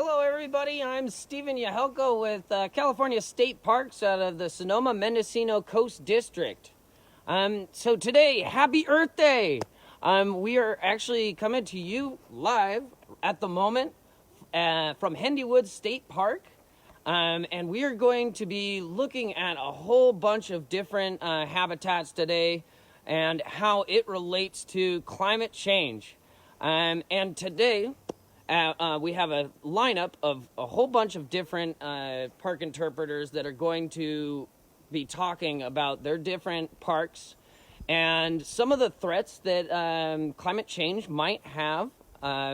Hello, everybody. I'm Stephen Yahelko with California State Parks out of the Sonoma-Mendocino Coast District. So today, happy Earth Day! We are actually coming to you live at the moment from Hendy State Park. And we are going to be looking at a whole bunch of different habitats today and how it relates to climate change. And today, we have a lineup of a whole bunch of different park interpreters that are going to be talking about their different parks and some of the threats that climate change might have,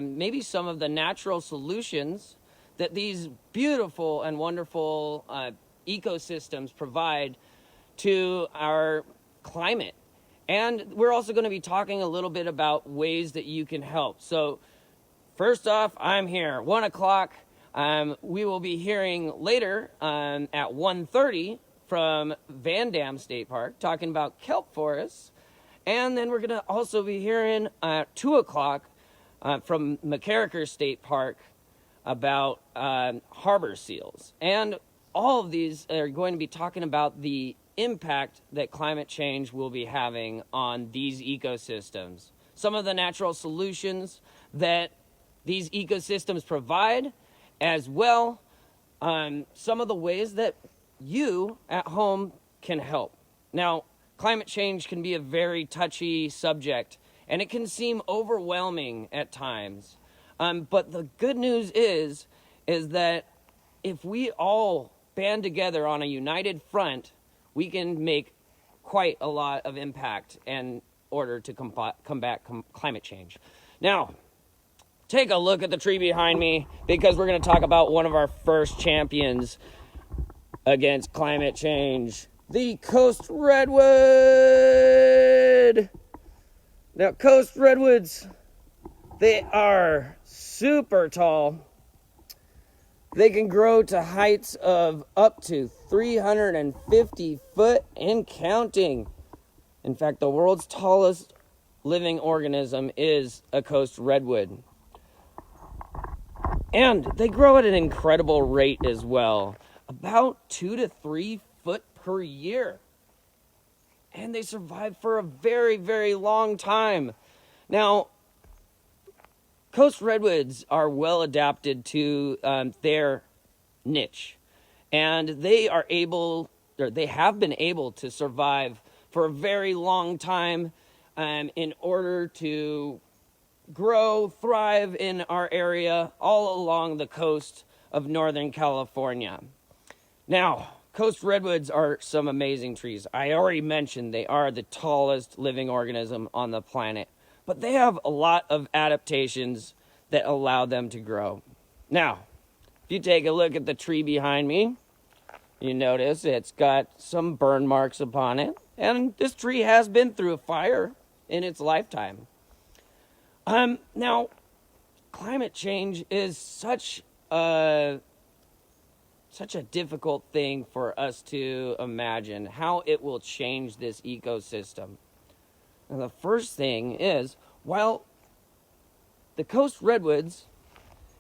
maybe some of the natural solutions that these beautiful and wonderful ecosystems provide to our climate. And we're also going to be talking a little bit about ways that you can help. So first off, I'm here, 1 o'clock. We will be hearing later at 1:30 from Van Dam State Park, talking about kelp forests. And then we're going to also be hearing at 2 o'clock from McCarraker State Park about harbor seals. And all of these are going to be talking about the impact that climate change will be having on these ecosystems. Some of the natural solutions that these ecosystems provide, as well some of the ways that you at home can help. Now, climate change can be a very touchy subject, and it can seem overwhelming at times. But the good news is that if we all band together on a united front, we can make quite a lot of impact in order to combat climate change. Now, take a look at the tree behind me, because we're going to talk about one of our first champions against climate change, the Coast Redwood. Now, Coast Redwoods, they are super tall. They can grow to heights of up to 350 foot and counting. In fact, the world's tallest living organism is a coast redwood. And they grow at an incredible rate as well, about 2 to 3 foot per year. And they survive for a very, very long time. Now, coast redwoods are well adapted to their niche, and they have been able to survive for a very long time in order to grow, thrive in our area all along the coast of Northern California. Now, coast redwoods are some amazing trees. I already mentioned they are the tallest living organism on the planet, but they have a lot of adaptations that allow them to grow. Now, if you take a look at the tree behind me, you notice it's got some burn marks upon it, and this tree has been through a fire in its lifetime. Now, climate change is such a difficult thing for us to imagine how it will change this ecosystem. And the first thing is, while the coast redwoods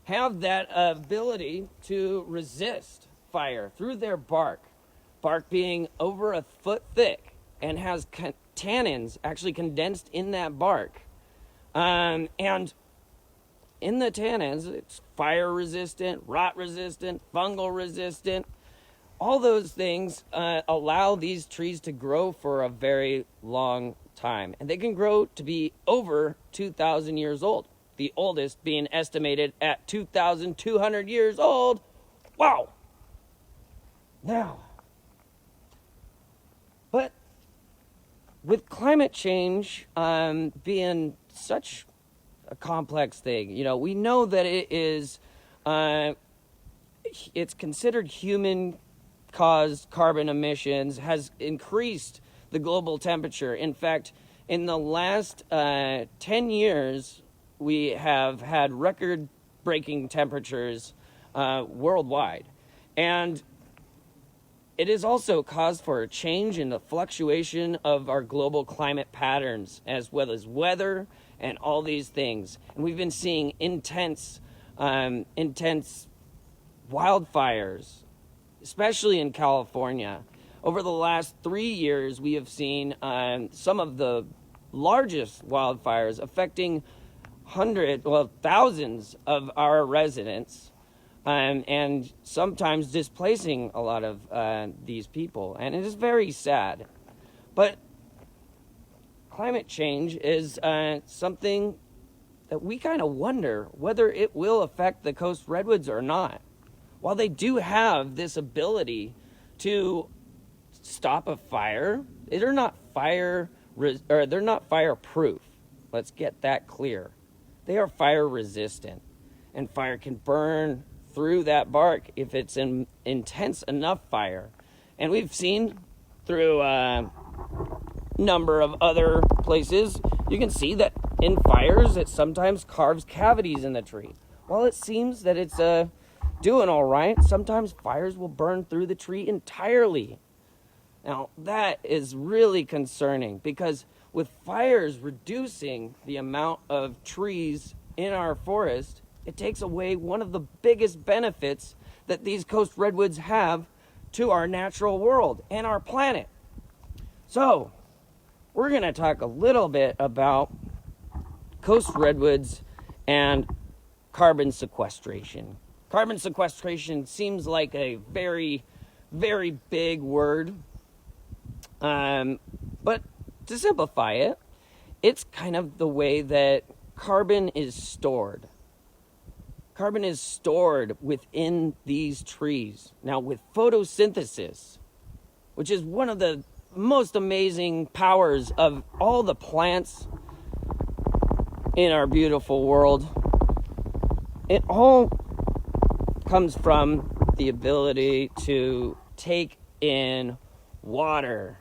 have that ability to resist fire through their bark being over a foot thick and has tannins actually condensed in that bark. And in the tannins, it's fire resistant, rot resistant, fungal resistant. All those things allow these trees to grow for a very long time. And they can grow to be over 2,000 years old. The oldest being estimated at 2,200 years old. Wow! Now, but with climate change being such a complex thing, we know that it is, it's considered human-caused carbon emissions has increased the global temperature. In fact, in the last 10 years, we have had record-breaking temperatures worldwide. And it is also caused for a change in the fluctuation of our global climate patterns, as well as weather and all these things. And we've been seeing intense wildfires, especially in California. Over the last 3 years, we have seen some of the largest wildfires affecting thousands of our residents, and sometimes displacing a lot of these people. And it is very sad. But climate change is something that we kind of wonder whether it will affect the coast redwoods or not. While they do have this ability to stop a fire, they're not fireproof. Let's get that clear. They are fire resistant, and fire can burn through that bark if it's an intense enough fire. And we've seen through a number of other places, you can see that in fires it sometimes carves cavities in the tree. While it seems that it's doing all right, sometimes fires will burn through the tree entirely. Now, that is really concerning, because with fires reducing the amount of trees in our forest, it takes away one of the biggest benefits that these coast redwoods have to our natural world and our planet. So, we're going to talk a little bit about coast redwoods and carbon sequestration. Carbon sequestration seems like a very, very big word. But to simplify it, it's kind of the way that carbon is stored. Carbon is stored within these trees. Now, with photosynthesis, which is one of the most amazing powers of all the plants in our beautiful world, it all comes from the ability to take in water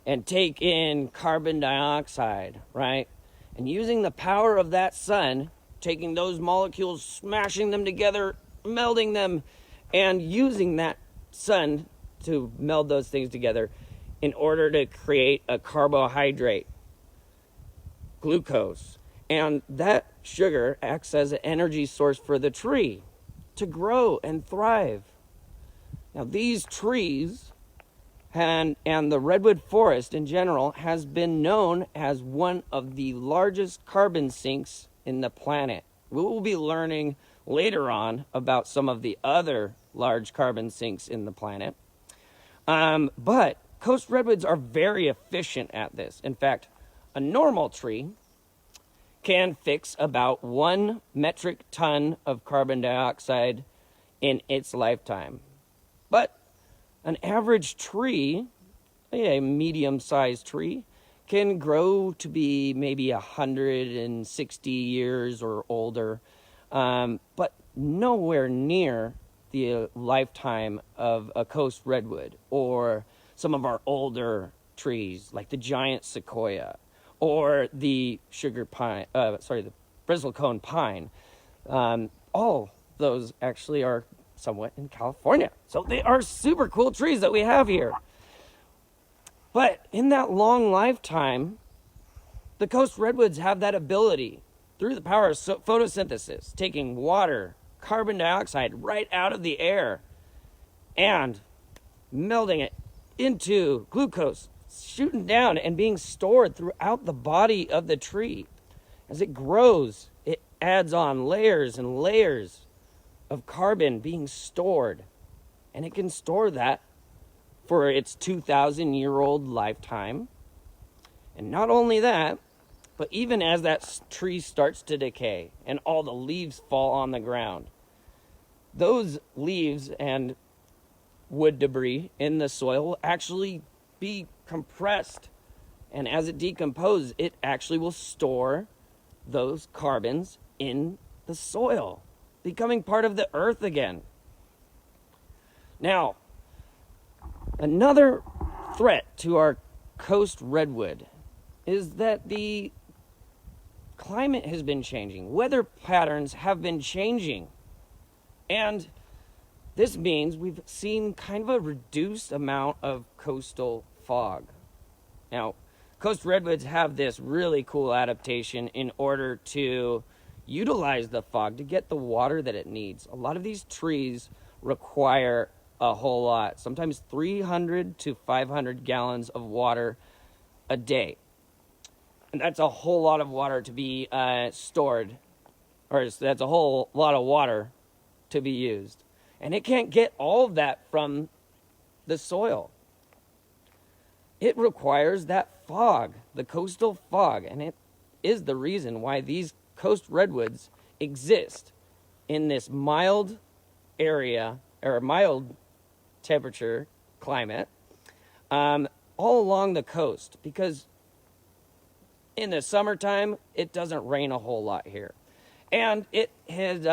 and take in carbon dioxide, right? And using the power of that sun, taking those molecules, smashing them together, melding them, and using that sun to meld those things together in order to create a carbohydrate, glucose. And that sugar acts as an energy source for the tree to grow and thrive. Now, these trees and the redwood forest in general has been known as one of the largest carbon sinks in the planet. We will be learning later on about some of the other large carbon sinks in the planet. But coast redwoods are very efficient at this. In fact, a normal tree can fix about 1 metric ton of carbon dioxide in its lifetime. But an average tree, a medium-sized tree, can grow to be maybe 160 years or older, but nowhere near the lifetime of a coast redwood or some of our older trees like the giant sequoia or the the bristlecone pine. All those actually are somewhat in California. So they are super cool trees that we have here. But in that long lifetime, the coast redwoods have that ability through the power of photosynthesis, taking water, carbon dioxide right out of the air and melding it into glucose, shooting down and being stored throughout the body of the tree. As it grows, it adds on layers and layers of carbon being stored, and it can store that for its 2,000-year-old lifetime. And not only that, but even as that tree starts to decay and all the leaves fall on the ground, those leaves and wood debris in the soil will actually be compressed, and as it decomposes, it actually will store those carbons in the soil, becoming part of the earth again. Now, another threat to our coast redwood is that the climate has been changing. Weather patterns have been changing. And this means we've seen kind of a reduced amount of coastal fog. Now, coast redwoods have this really cool adaptation in order to utilize the fog to get the water that it needs. A lot of these trees require a whole lot, sometimes 300 to 500 gallons of water a day. And that's a whole lot of water to be stored, or that's a whole lot of water to be used. And it can't get all of that from the soil. It requires that fog, the coastal fog, and it is the reason why these coast redwoods exist in this mild area, or mild temperature climate, all along the coast, because in the summertime it doesn't rain a whole lot here, and it has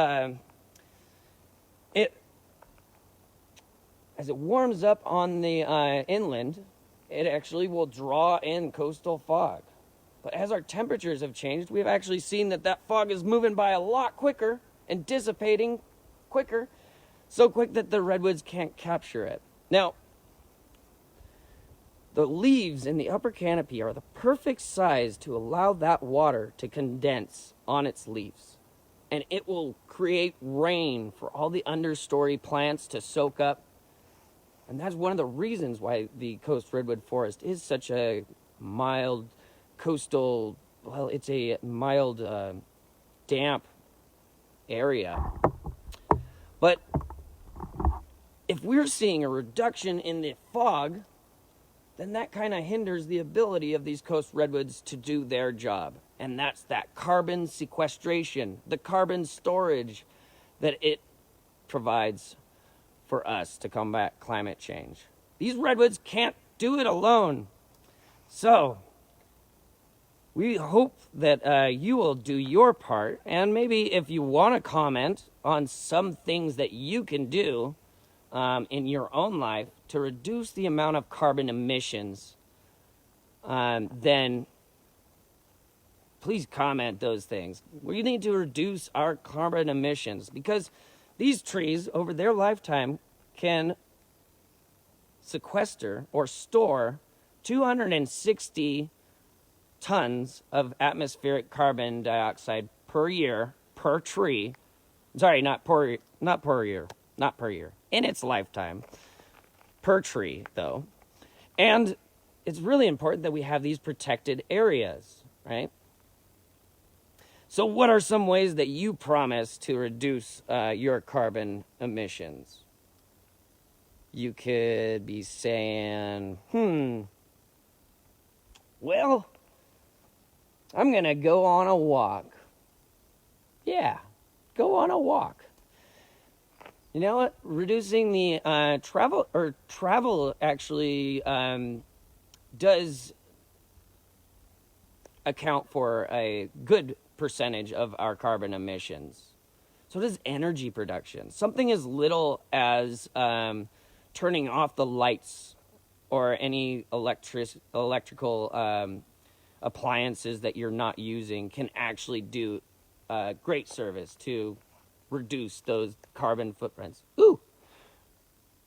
as it warms up on the inland, it actually will draw in coastal fog. But as our temperatures have changed, we've actually seen that fog is moving by a lot quicker and dissipating quicker, so quick that the redwoods can't capture it. Now, the leaves in the upper canopy are the perfect size to allow that water to condense on its leaves. And it will create rain for all the understory plants to soak up. And that's one of the reasons why the coast redwood forest is such a mild coastal, well, it's a mild, damp area. But if we're seeing a reduction in the fog, then that kind of hinders the ability of these coast redwoods to do their job. And that's that carbon sequestration, the carbon storage that it provides for us to combat climate change. These redwoods can't do it alone. So we hope that you will do your part, and maybe if you want to comment on some things that you can do in your own life to reduce the amount of carbon emissions, then please comment those things. We need to reduce our carbon emissions, because these trees, over their lifetime, can sequester or store 260 tons of atmospheric carbon dioxide per year per tree. Sorry, not per year. In its lifetime. Per tree, though. And it's really important that we have these protected areas, right? So what are some ways that you promise to reduce your carbon emissions? You could be saying, well, I'm going to go on a walk. Yeah, go on a walk. You know what? Reducing the travel actually does account for a good percentage of our carbon emissions. So does energy production. Something as little as turning off the lights or any electrical appliances that you're not using can actually do great service to reduce those carbon footprints.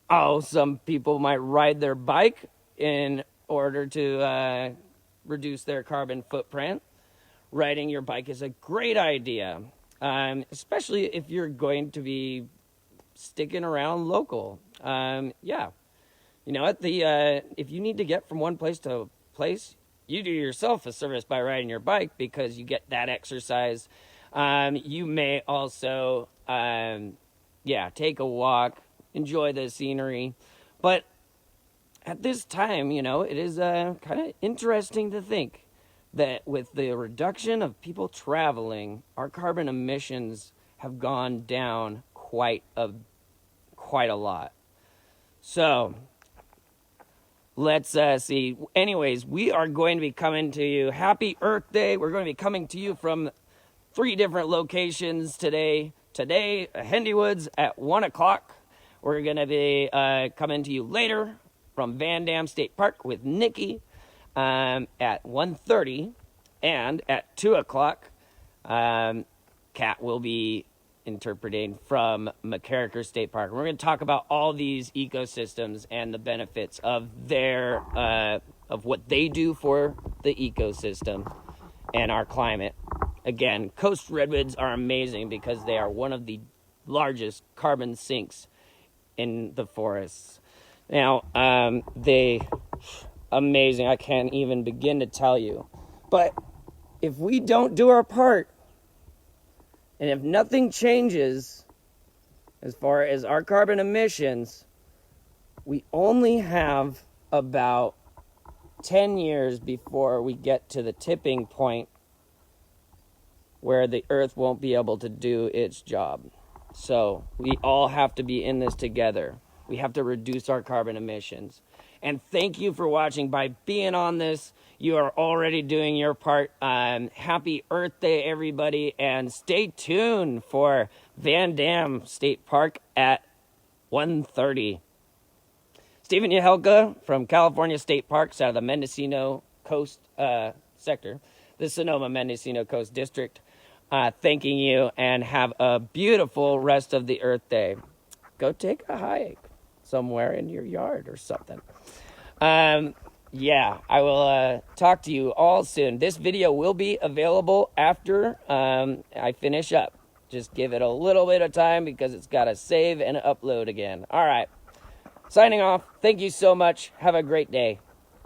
Some people might ride their bike in order to reduce their carbon footprint. Riding your bike is a great idea, especially if you're going to be sticking around local. Yeah, you know what? If you need to get from one place to place, you do yourself a service by riding your bike, because you get that exercise. You may also, take a walk, enjoy the scenery. But at this time, it is kind of interesting to think that with the reduction of people traveling, our carbon emissions have gone down quite a lot. So let's see. Anyways, we are going to be coming to you. Happy Earth Day. We're going to be coming to you from 3 different locations today. Today, Hendy Woods at 1 o'clock. We're going to be coming to you later from Van Dam State Park with Nikki at 1:30. And at 2 o'clock, Kat will be interpreting from McCarraker State Park. We're going to talk about all these ecosystems and the benefits of their of what they do for the ecosystem and our climate. Again, coast redwoods are amazing because they are one of the largest carbon sinks in the forests. Now, amazing. I can't even begin to tell you. But if we don't do our part, and if nothing changes as far as our carbon emissions, we only have about 10 years before we get to the tipping point where the earth won't be able to do its job. So we all have to be in this together. We have to reduce our carbon emissions. And thank you for watching. By being on this, you are already doing your part. Happy Earth Day, everybody. And stay tuned for Van Dam State Park at 1:30. Stephen Yahelka from California State Parks out of the Mendocino Coast sector, the Sonoma-Mendocino Coast District, thanking you, and have a beautiful rest of the Earth Day. Go take a hike somewhere in your yard or something. Yeah, I will talk to you all soon. This video will be available after I finish up. Just give it a little bit of time because it's got to save and upload again. All right. Signing off. Thank you so much. Have a great day.